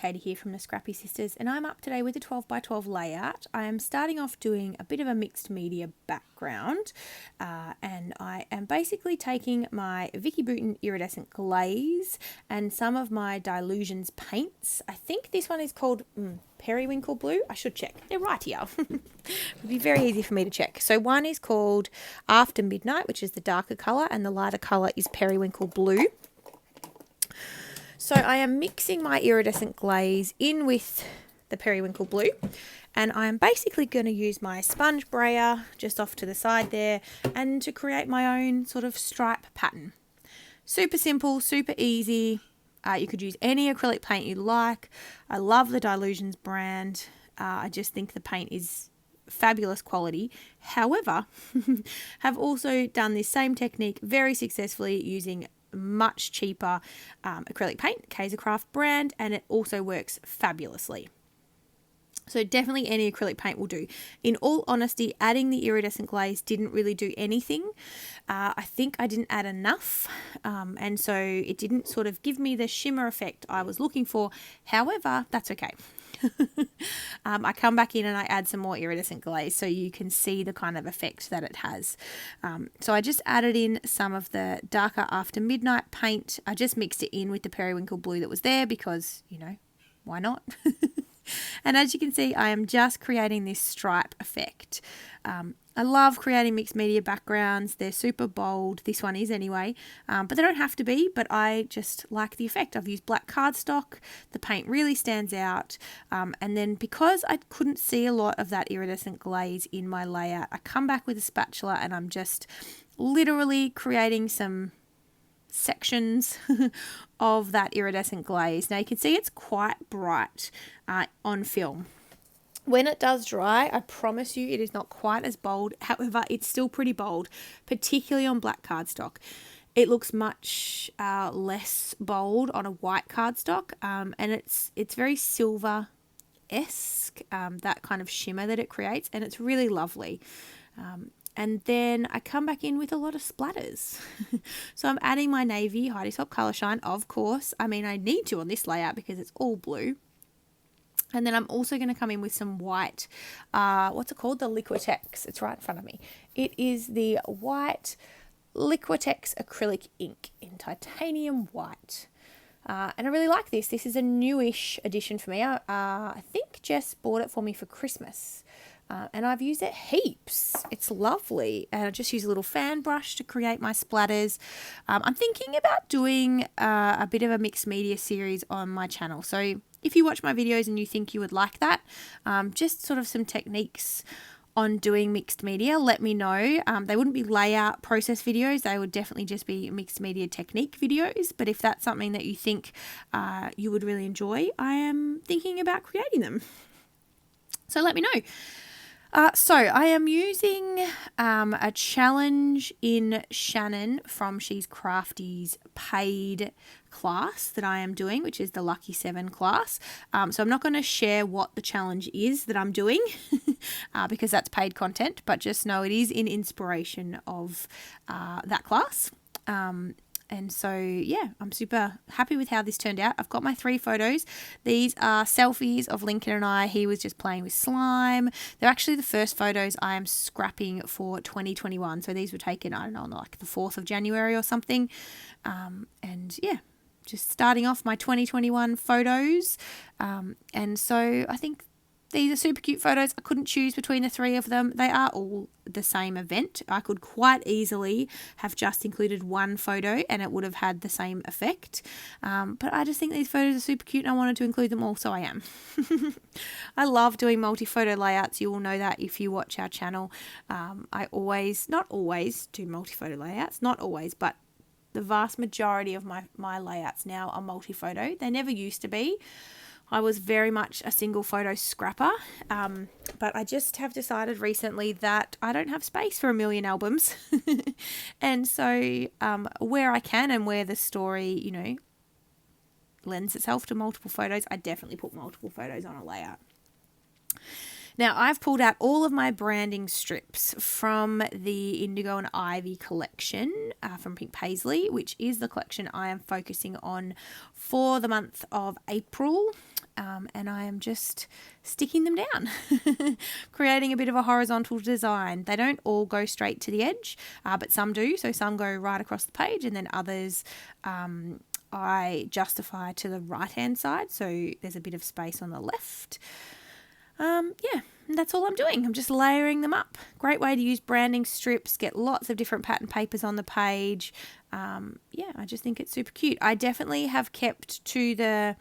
Katie here from the Scrappy Sisters, and I'm up today with a 12 by 12 layout. I am starting off doing a bit of a mixed media background, and I am basically taking my Vicky Bouton iridescent glaze and some of my Dilutions paints. I think this one is called Periwinkle Blue. I should check. They're right here. It would be very easy for me to check. So one is called After Midnight, which is the darker colour, and the lighter colour is Periwinkle Blue. So I am mixing my iridescent glaze in with the Periwinkle Blue, and I am basically going to use my sponge brayer just off to the side there and to create my own sort of stripe pattern. Super simple, super easy. You could use any acrylic paint you like. I love the Dilutions brand. I just think the paint is fabulous quality. However, have also done this same technique very successfully using much cheaper acrylic paint, Kaiser Craft brand, and it also works fabulously. So definitely any acrylic paint will do. In all honesty, adding the iridescent glaze didn't really do anything. I think I didn't add enough, and so it didn't sort of give me the shimmer effect I was looking for. However, that's okay. I come back in and I add some more iridescent glaze so you can see the kind of effect that it has. So I just added in some of the darker After Midnight paint. I just mixed it in with the Periwinkle Blue that was there because, you know, why not? And as you can see, I am just creating this stripe effect. I love creating mixed media backgrounds. They're super bold. This one is anyway, but they don't have to be, but I just like the effect. I've used black cardstock. The paint really stands out. And then because I couldn't see a lot of that iridescent glaze in my layout, I come back with a spatula and I'm just literally creating some sections of that iridescent glaze. Now you can see it's quite bright on film. When it does dry, I promise you it is not quite as bold. However, it's still pretty bold, particularly on black cardstock. It looks much less bold on a white cardstock, and it's very silver-esque, that kind of shimmer that it creates, and it's really lovely. And then I come back in with a lot of splatters. So I'm adding my navy Heidi Swapp Colour Shine, of course. I mean, I need to on this layout because it's all blue. And then I'm also going to come in with some white, what's it called? The Liquitex. It's right in front of me. It is the white Liquitex acrylic ink in titanium white. And I really like this. This is a newish addition for me. I think Jess bought it for me for Christmas. And I've used it heaps. It's lovely. And I just use a little fan brush to create my splatters. I'm thinking about doing a bit of a mixed media series on my channel. So if you watch my videos and you think you would like that, just sort of some techniques on doing mixed media, let me know. They wouldn't be layout process videos. They would definitely just be mixed media technique videos. But if that's something that you think you would really enjoy, I am thinking about creating them. So let me know. So I am using a challenge in Shannon from She's Crafty's paid class that I am doing, which is the Lucky 7 class. So I'm not going to share what the challenge is that I'm doing because that's paid content, but just know it is in inspiration of that class. And so, yeah, I'm super happy with how this turned out. I've got my 3 photos. These are selfies of Lincoln and I. He was just playing with slime. They're actually the first photos I am scrapping for 2021. So these were taken, I don't know, on like the 4th of January or something. And yeah, just starting off my 2021 photos. And so I think these are super cute photos. I couldn't choose between the 3 of them. They are all the same event. I could quite easily have just included one photo and it would have had the same effect. But I just think these photos are super cute and I wanted to include them all, so I am. I love doing multi-photo layouts. You will know that if you watch our channel. I not always do multi-photo layouts, not always, but the vast majority of my layouts now are multi-photo. They never used to be. I was very much a single photo scrapper, but I just have decided recently that I don't have space for a million albums. And so where I can and where the story, you know, lends itself to multiple photos, I definitely put multiple photos on a layout. Now, I've pulled out all of my branding strips from the Indigo and Ivy collection from Pink Paisley, which is the collection I am focusing on for the month of April. and I am just sticking them down, creating a bit of a horizontal design. They don't all go straight to the edge, but some do. So some go right across the page, and then others I justify to the right-hand side. So there's a bit of space on the left. Yeah, that's all I'm doing. I'm just layering them up. Great way to use branding strips, get lots of different pattern papers on the page. Yeah, I just think it's super cute. I definitely have kept to the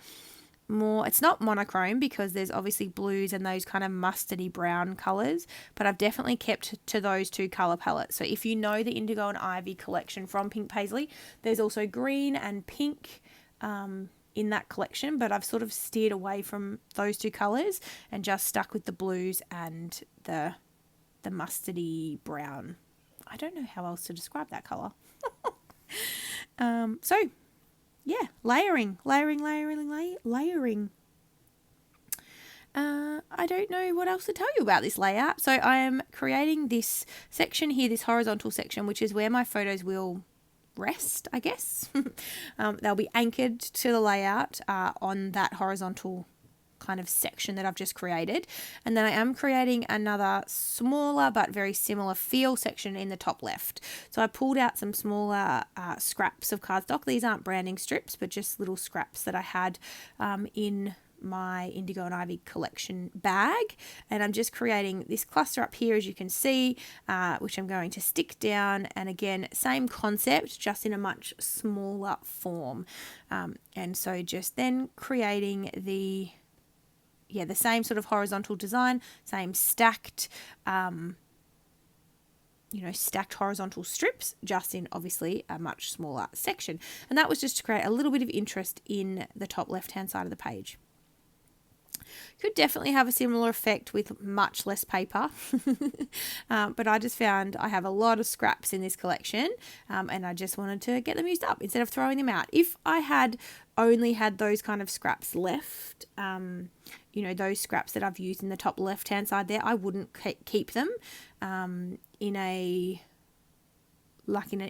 more, it's not monochrome because there's obviously blues and those kind of mustardy brown colours, but I've definitely kept to those two colour palettes. So if you know the Indigo and Ivy collection from Pink Paisley, there's also green and pink in that collection, but I've sort of steered away from those two colours and just stuck with the blues and the mustardy brown. I don't know how else to describe that colour. So yeah, layering. I don't know what else to tell you about this layout. So I am creating this section here, this horizontal section, which is where my photos will rest, I guess. They'll be anchored to the layout on that horizontal kind of section that I've just created. And then I am creating another smaller but very similar feel section in the top left. So I pulled out some smaller scraps of cardstock. These aren't branding strips, but just little scraps that I had in my Indigo and Ivy collection bag, and I'm just creating this cluster up here, as you can see, which I'm going to stick down, and again same concept, just in a much smaller form. And so just then creating the same sort of horizontal design, same stacked stacked horizontal strips, just in obviously a much smaller section. And that was just to create a little bit of interest in the top left hand side of the page. Could definitely have a similar effect with much less paper, but I just found I have a lot of scraps in this collection, and I just wanted to get them used up instead of throwing them out. If I had only had those kind of scraps left, those scraps that I've used in the top left hand side there, I wouldn't keep them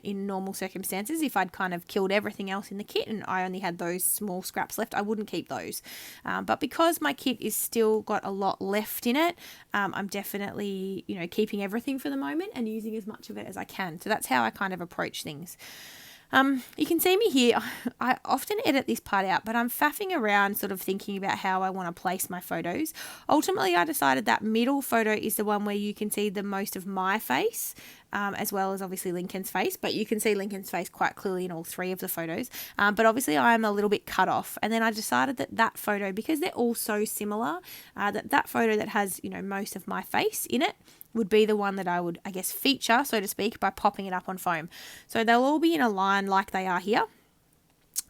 in normal circumstances. If I'd kind of killed everything else in the kit and I only had those small scraps left, I wouldn't keep those. But because my kit is still got a lot left in it, I'm definitely, keeping everything for the moment and using as much of it as I can. So that's how I kind of approach things. You can see me here. I often edit this part out, but I'm faffing around sort of thinking about how I want to place my photos. Ultimately, I decided that middle photo is the one where you can see the most of my face, as well as obviously Lincoln's face, but you can see Lincoln's face quite clearly in all three of the photos. But obviously I'm a little bit cut off. And then I decided that photo, because they're all so similar, that photo that has, most of my face in it would be the one that I would, I guess, feature, so to speak, by popping it up on foam. So they'll all be in a line like they are here.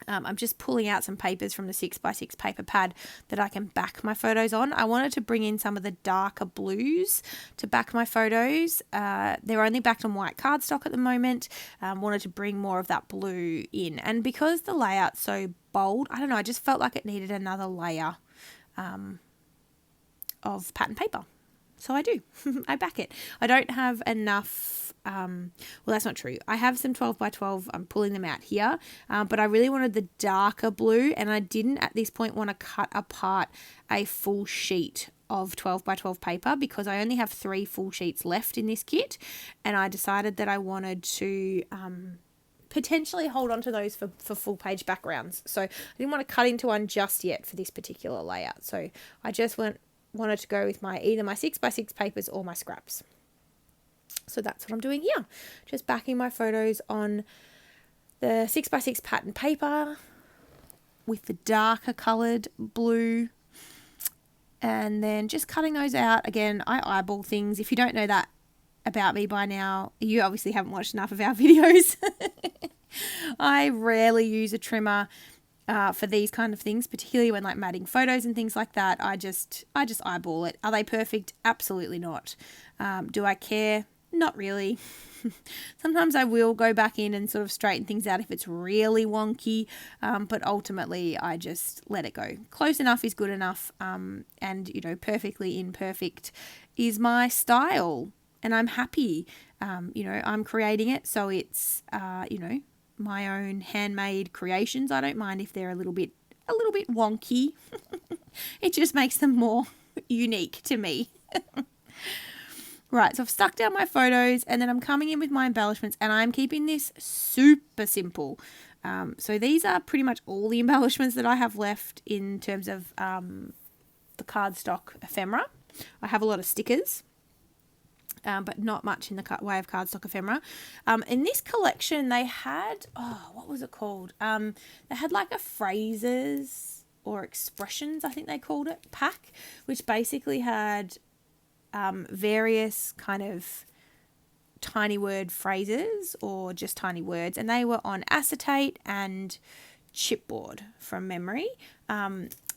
I'm just pulling out some papers from the 6x6 paper pad that I can back my photos on. I wanted to bring in some of the darker blues to back my photos. They're only backed on white cardstock at the moment. Wanted to bring more of that blue in. And because the layout's so bold, I don't know, I just felt like it needed another layer of pattern paper. So I do. I back it. I don't have enough. Well, that's not true. I have some 12x12. I'm pulling them out here. But I really wanted the darker blue, and I didn't at this point want to cut apart a full sheet of 12x12 paper because I only have 3 full sheets left in this kit. And I decided that I wanted to potentially hold on to those for full page backgrounds. So I didn't want to cut into one just yet for this particular layout. So I just wanted to go with either my 6x6 papers or my scraps. So that's what I'm doing here. Just backing my photos on the 6x6 pattern paper with the darker coloured blue, and then just cutting those out. Again, I eyeball things. If you don't know that about me by now, you obviously haven't watched enough of our videos. I rarely use a trimmer for these kind of things, particularly when like matting photos and things like that. I just eyeball it. Are they perfect? Absolutely not. Do I care? Not really. Sometimes I will go back in and sort of straighten things out if it's really wonky, but ultimately I just let it go. Close enough is good enough, and perfectly imperfect is my style, and I'm happy. I'm creating it, so it's my own handmade creations. I don't mind if they're a little bit wonky. It just makes them more unique to me. Right, so I've stuck down my photos and then I'm coming in with my embellishments and I'm keeping this super simple. So these are pretty much all the embellishments that I have left in terms of the cardstock ephemera. I have a lot of stickers, but not much in the way of cardstock ephemera. In this collection, they had, what was it called? They had like a phrases or expressions, I think they called it, pack, which basically had various kind of tiny word phrases or just tiny words, and they were on acetate and chipboard from memory.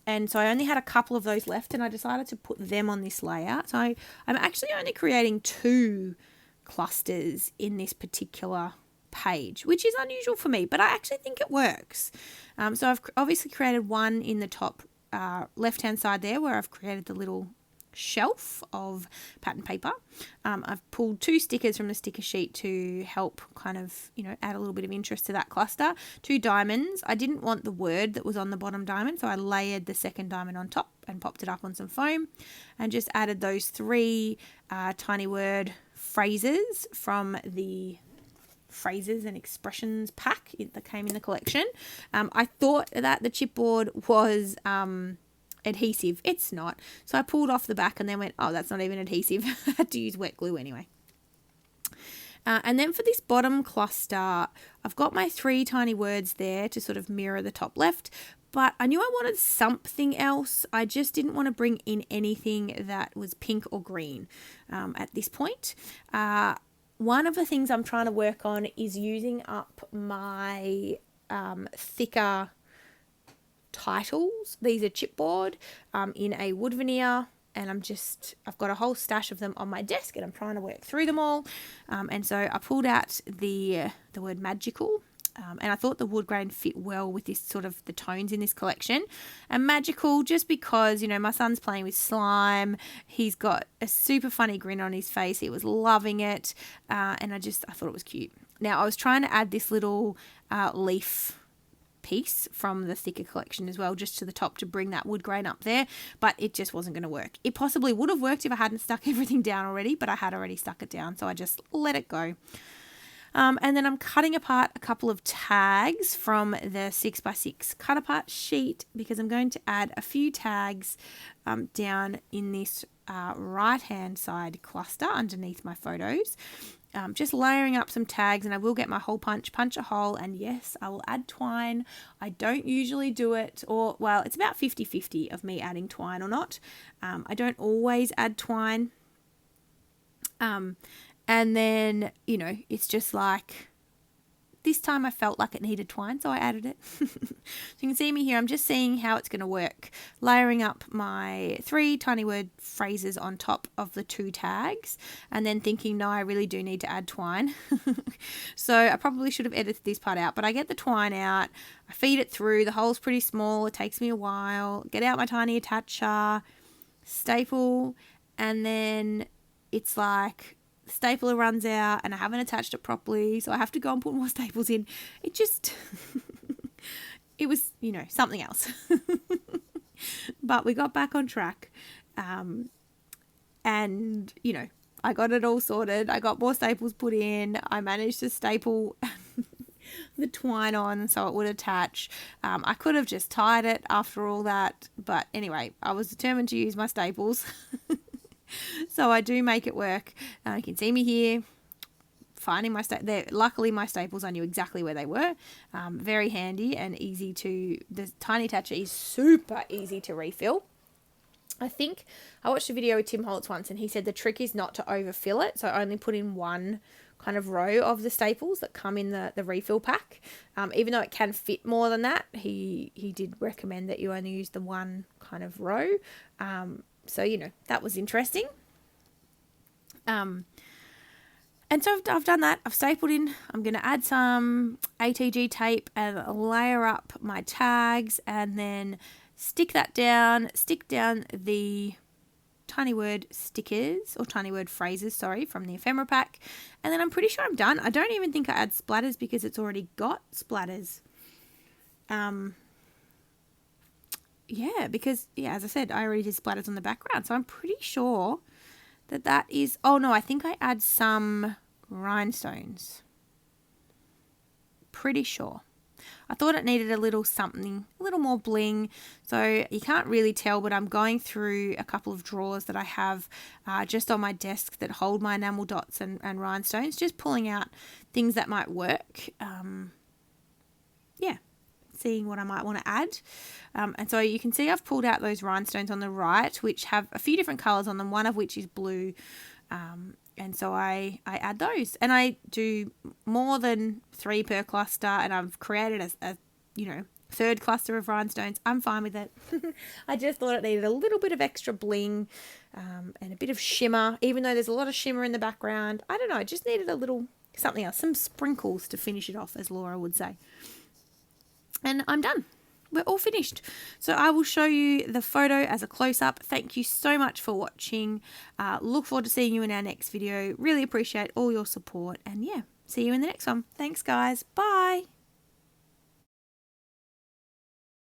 And so I only had a couple of those left and I decided to put them on this layout. So I'm actually only creating 2 clusters in this particular page, which is unusual for me, but I actually think it works. So I've obviously created one in the top left-hand side there where I've created the little shelf of pattern paper. I've pulled 2 stickers from the sticker sheet to help kind of, add a little bit of interest to that cluster. 2 diamonds. I didn't want the word that was on the bottom diamond, so I layered the second diamond on top and popped it up on some foam and just added those 3 tiny word phrases from the phrases and expressions pack that came in the collection. I thought that the chipboard was adhesive. It's not. So I pulled off the back and then went, oh, that's not even adhesive. I had to use wet glue anyway. And then for this bottom cluster, I've got my 3 tiny words there to sort of mirror the top left, but I knew I wanted something else. I just didn't want to bring in anything that was pink or green at this point. One of the things I'm trying to work on is using up my thicker titles. These are chipboard in a wood veneer, and I've got a whole stash of them on my desk and I'm trying to work through them all. And so I pulled out the word magical, and I thought the wood grain fit well with this sort of the tones in this collection. And magical just because, my son's playing with slime. He's got a super funny grin on his face. He was loving it. And I thought it was cute. Now I was trying to add this little leaf piece from the thicker collection as well, just to the top to bring that wood grain up there, but it just wasn't going to work. It possibly would have worked if I hadn't stuck everything down already, but I had already stuck it down, so I just let it go. And then I'm cutting apart a couple of tags from the 6x6 cut apart sheet because I'm going to add a few tags down in this right hand side cluster underneath my photos. Just layering up some tags, and I will get my hole punch a hole, and yes, I will add twine. I don't usually do it, it's about 50-50 of me adding twine or not. I don't always add twine. And then, it's just like this time I felt like it needed twine, so I added it. So you can see me here. I'm just seeing how it's going to work. Layering up my 3 tiny word phrases on top of the 2 tags and then thinking, no, I really do need to add twine. So I probably should have edited this part out, but I get the twine out. I feed it through. The hole's pretty small. It takes me a while. Get out my tiny attacher, staple, and then it's like stapler runs out and I haven't attached it properly, so I have to go and put more staples in. It just it was something else. But we got back on track, and I got it all sorted. I got more staples put in. I managed to staple the twine on so it would attach. I could have just tied it after all that, but anyway, I was determined to use my staples. So I do make it work. You can see me here finding my luckily my staples, I knew exactly where they were. Very handy and easy the tiny attacher is super easy to refill. I think I watched a video with Tim Holtz once and he said the trick is not to overfill it, so only put in one kind of row of the staples that come in the refill pack. Even though it can fit more than that, he did recommend that you only use the one kind of row. So, that was interesting. And so I've done that. I've stapled in. I'm going to add some ATG tape and layer up my tags and then stick down the tiny word stickers or tiny word phrases, from the ephemera pack. And then I'm pretty sure I'm done. I don't even think I add splatters because it's already got splatters. yeah, because, yeah, as I said, I already did splatters on the background. So I'm pretty sure that is, oh no, I think I add some rhinestones. Pretty sure. I thought it needed a little something, a little more bling. So you can't really tell, but I'm going through a couple of drawers that I have just on my desk that hold my enamel dots and rhinestones, just pulling out things that might work. Yeah, seeing what I might want to add. And so you can see I've pulled out those rhinestones on the right, which have a few different colours on them, one of which is blue. And so I add those, and I do more than 3 per cluster, and I've created a third cluster of rhinestones. I'm fine with it. I just thought it needed a little bit of extra bling and a bit of shimmer, even though there's a lot of shimmer in the background. I don't know, it just needed a little something else, some sprinkles to finish it off, as Laura would say. And I'm done. We're all finished. So I will show you the photo as a close-up. Thank you so much for watching. Look forward to seeing you in our next video. Really appreciate all your support. And yeah, see you in the next one. Thanks, guys. Bye.